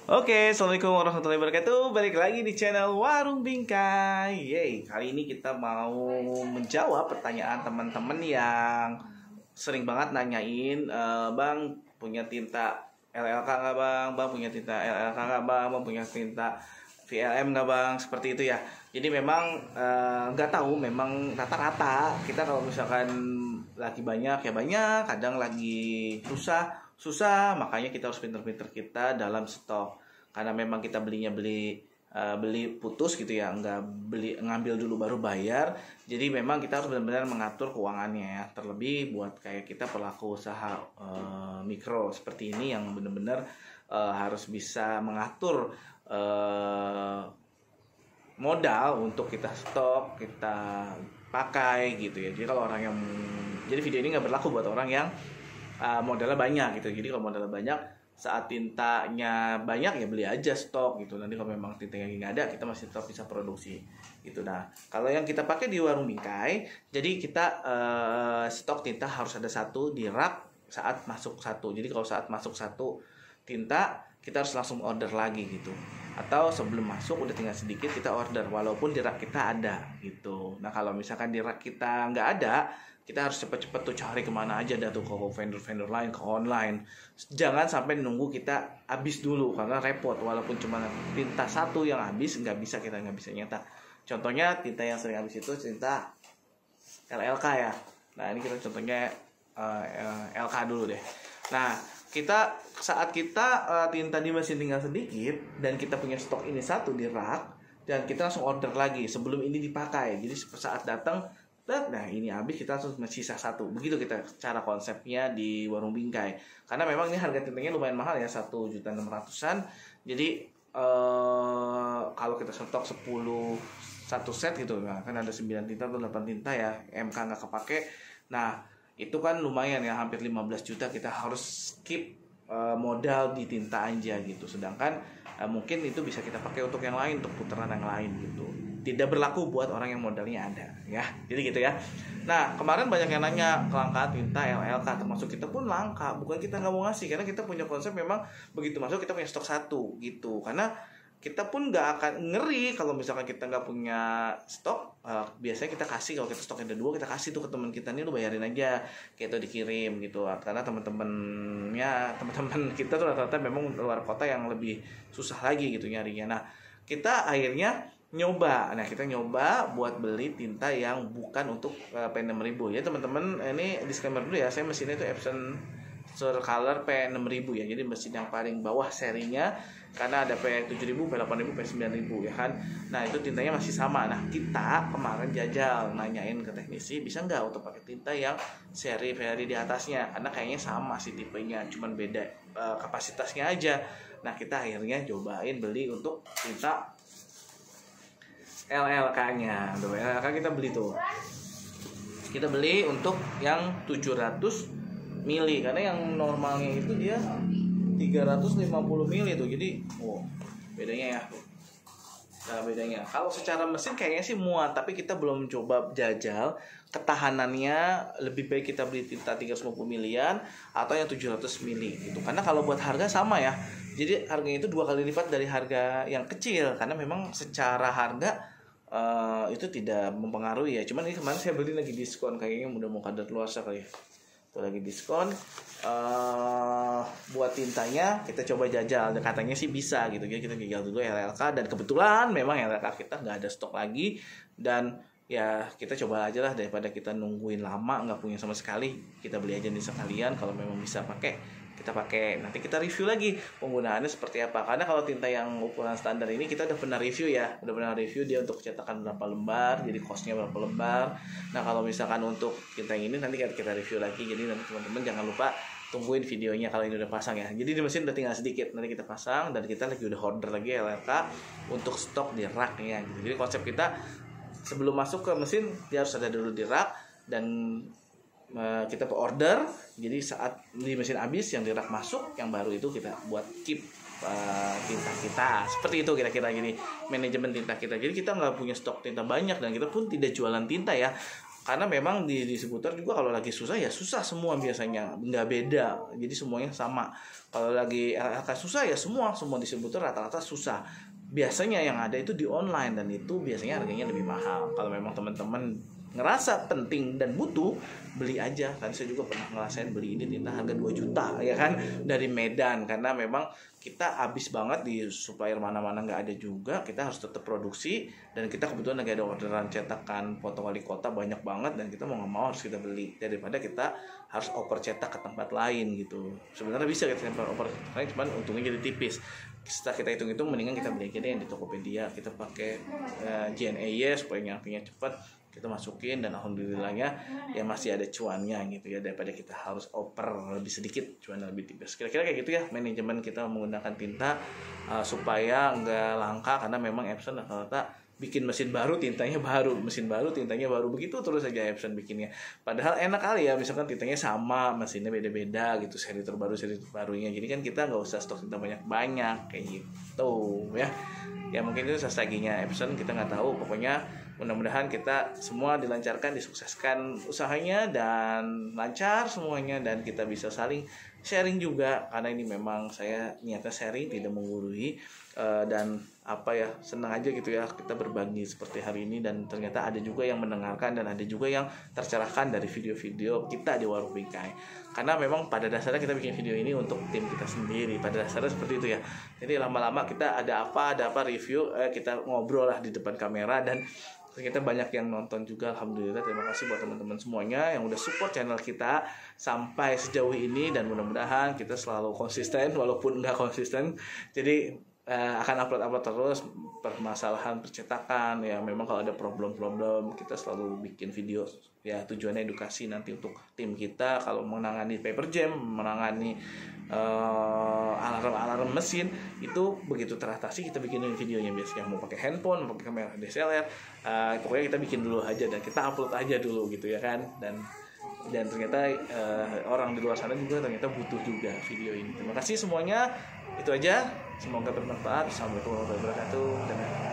Oke, assalamualaikum warahmatullahi wabarakatuh. Balik lagi di channel Warung Bingkai. Yeay, kali ini kita mau menjawab pertanyaan teman-teman yang sering banget nanyain, Bang punya tinta LLK nggak bang? Bang punya tinta LLK nggak bang? Bang punya tinta VLM nggak bang? Seperti itu ya. Jadi memang nggak tahu, memang rata-rata kita kalau misalkan lagi banyak ya banyak, kadang lagi susah, makanya kita harus pinter-pinter kita dalam stok. Karena memang kita beli putus gitu ya, ngambil dulu baru bayar. Jadi memang kita harus benar-benar mengatur keuangannya ya. Terlebih buat kayak kita pelaku usaha mikro seperti ini yang benar-benar harus bisa mengatur modal untuk kita stok, kita pakai gitu ya. Jadi video ini nggak berlaku buat orang yang modalnya banyak gitu. Jadi kalau modalnya banyak, saat tintanya banyak ya beli aja stok gitu. Nanti kalau memang tintanya nggak ada, kita masih tetap bisa produksi gitu. Nah, kalau yang kita pakai di Warung Bingkai, jadi kita stok tinta harus ada satu di rak saat masuk satu. Jadi kalau saat masuk satu tinta, kita harus langsung order lagi gitu. Atau sebelum masuk udah tinggal sedikit kita order walaupun di rak kita ada gitu. Nah, kalau misalkan di rak kita nggak ada, kita harus cepet-cepet tuh cari kemana aja dah tuh, ke vendor-vendor lain, ke online. Jangan sampai nunggu kita habis dulu karena repot. Walaupun cuma tinta satu yang habis, kita nggak bisa nyetak. Contohnya tinta yang sering habis itu tinta LLK ya. Nah, ini kita contohnya LK dulu deh. Nah, saat kita tinta di mesin tinggal sedikit dan kita punya stok ini satu di rak, dan kita langsung order lagi sebelum ini dipakai. Jadi saat datang, nah ini habis, kita langsung sisa satu. Begitu kita cara konsepnya di Warung Bingkai. Karena memang ini harga tintanya lumayan mahal ya, 1.600.000-an. Jadi kalau kita stok 1 set gitu, nah, kan ada 9 tinta atau 8 tinta ya, MK nggak kepake. Nah, itu kan lumayan ya, hampir 15 juta kita harus skip modal di tinta aja gitu. Sedangkan mungkin itu bisa kita pakai untuk yang lain, untuk putaran yang lain gitu. Tidak berlaku buat orang yang modalnya ada ya. Jadi gitu ya. Nah, kemarin banyak yang nanya kelangkaan tinta LLK, termasuk kita pun langka. Bukan kita nggak mau ngasih, karena kita punya konsep memang begitu masuk kita punya stok satu gitu. Karena kita pun nggak akan ngeri kalau misalkan kita nggak punya stok. Biasanya kita kasih, kalau kita stok ada 2, kita kasih tuh ke teman kita, nih lu bayarin aja kayak itu, dikirim gitu. Karena teman-teman kita tuh rata-rata memang luar kota yang lebih susah lagi gitu nyarinya. Nah, kita akhirnya nyoba buat beli tinta yang bukan untuk P6000 ya teman-teman. Ini disclaimer dulu ya, saya mesinnya itu Epson Surcolor P6000 ya. Jadi mesin yang paling bawah serinya, karena ada P7000, P8000, P9000 ya kan. Nah, itu tintanya masih sama. Nah, kita kemarin jajal nanyain ke teknisi, bisa nggak untuk pakai tinta yang seri di atasnya, karena kayaknya sama sih tipenya, cuman beda kapasitasnya aja. Nah, kita akhirnya cobain beli untuk tinta LLK-nya. LLK kita beli tuh. Kita beli untuk yang 700 mili, karena yang normalnya itu dia 350 mili tuh. Jadi bedanya ya. Nah, bedanya kalau secara mesin kayaknya sih muat, tapi kita belum coba jajal ketahanannya. Lebih baik kita beli tinta 350 milian atau yang 700 mili gitu. Karena kalau buat harga sama ya. Jadi harganya itu 2 kali lipat dari harga yang kecil, karena memang secara harga itu tidak mempengaruhi ya. Cuman ini kemarin saya beli lagi diskon, kayaknya udah mau kadaluarsa kali ya. Itu lagi diskon. Buat tintanya kita coba jajal, katanya sih bisa gitu. Jadi kita jajal dulu LLK, dan kebetulan memang LLK kita nggak ada stok lagi. Dan ya kita coba aja lah, daripada kita nungguin lama nggak punya sama sekali, kita beli aja nih sekalian. Kalau memang bisa pakai, kita pakai. Nanti kita review lagi penggunaannya seperti apa. Karena kalau tinta yang ukuran standar ini kita udah pernah review ya, dia untuk cetakan berapa lembar, jadi costnya berapa lembar. Nah, kalau misalkan untuk tinta yang ini nanti kita review lagi. Jadi nanti teman-teman jangan lupa tungguin videonya kalau ini udah pasang ya. Jadi di mesin udah tinggal sedikit, nanti kita pasang, dan kita lagi udah order lagi LLK untuk stok di raknya gitu. Jadi konsep kita sebelum masuk ke mesin dia harus ada dulu di rak, dan kita order. Jadi saat di mesin habis, yang di rak masuk, yang baru itu kita buat keep tinta kita. Seperti itu kira-kira gini manajemen tinta kita. Jadi kita nggak punya stok tinta banyak, dan kita pun tidak jualan tinta ya. karena memang di distributor juga kalau lagi susah ya susah semua biasanya, nggak beda, jadi semuanya sama. Kalau lagi susah ya semua distributor rata-rata susah. Biasanya yang ada itu di online, dan itu biasanya harganya lebih mahal. Kalau memang teman-teman ngerasa penting dan butuh, beli aja. Kan saya juga pernah ngerasain beli ini tinta harga 2 juta ya kan, dari Medan, karena memang kita habis banget di supplier mana-mana nggak ada juga, kita harus tetap produksi, dan kita kebetulan lagi ada orderan cetakan foto wali kota banyak banget, dan kita mau nggak mau harus kita beli daripada kita harus oper cetak ke tempat lain gitu. Sebenarnya bisa kita oper lain, cuman untungnya jadi tipis. Setelah kita hitung-hitung, mendingan kita beli aja deh yang di Tokopedia, kita pakai JNE supaya nyampinya cepat, kita masukin, dan alhamdulillahnya ya masih ada cuannya gitu ya, daripada kita harus oper lebih sedikit cuan lebih tipis. Kira-kira kayak gitu ya manajemen kita menggunakan tinta supaya nggak langka, karena memang Epson rata-rata bikin mesin baru tintanya baru, mesin baru tintanya baru, begitu terus aja Epson bikinnya. Padahal enak kali ya misalkan tintanya sama, mesinnya beda-beda gitu, seri terbarunya, jadi kan kita nggak usah stok tinta banyak-banyak kayak gitu ya. Ya mungkin itu strateginya Epson, kita nggak tahu. Pokoknya mudah-mudahan kita semua dilancarkan, disukseskan usahanya, dan lancar semuanya, dan kita bisa saling sharing juga, karena ini memang saya niatnya sharing, tidak menggurui, dan apa ya, senang aja gitu ya kita berbagi seperti hari ini, dan ternyata ada juga yang mendengarkan, dan ada juga yang tercerahkan dari video-video kita di Warung Bingkai. Karena memang pada dasarnya kita bikin video ini untuk tim kita sendiri, pada dasarnya seperti itu ya. Jadi lama-lama kita ada apa review, kita ngobrol lah di depan kamera, dan ternyata banyak yang nonton juga, alhamdulillah. Terima kasih buat teman-teman semuanya yang udah support channel kita sampai sejauh ini, dan mudah-mudahan kita selalu konsisten walaupun nggak konsisten. Jadi akan upload terus permasalahan percetakan ya. Memang kalau ada problem kita selalu bikin video ya, tujuannya edukasi nanti untuk tim kita kalau menangani paper jam, menangani alarm mesin itu begitu teratasi, kita bikin videonya. Biasanya mau pakai handphone, mau pakai kamera DSLR, pokoknya kita bikin dulu aja dan kita upload aja dulu gitu ya kan. Dan ternyata orang di luar sana juga ternyata butuh juga video ini. Terima kasih semuanya, itu aja, semoga bermanfaat. Assalamualaikum warahmatullahi wabarakatuh.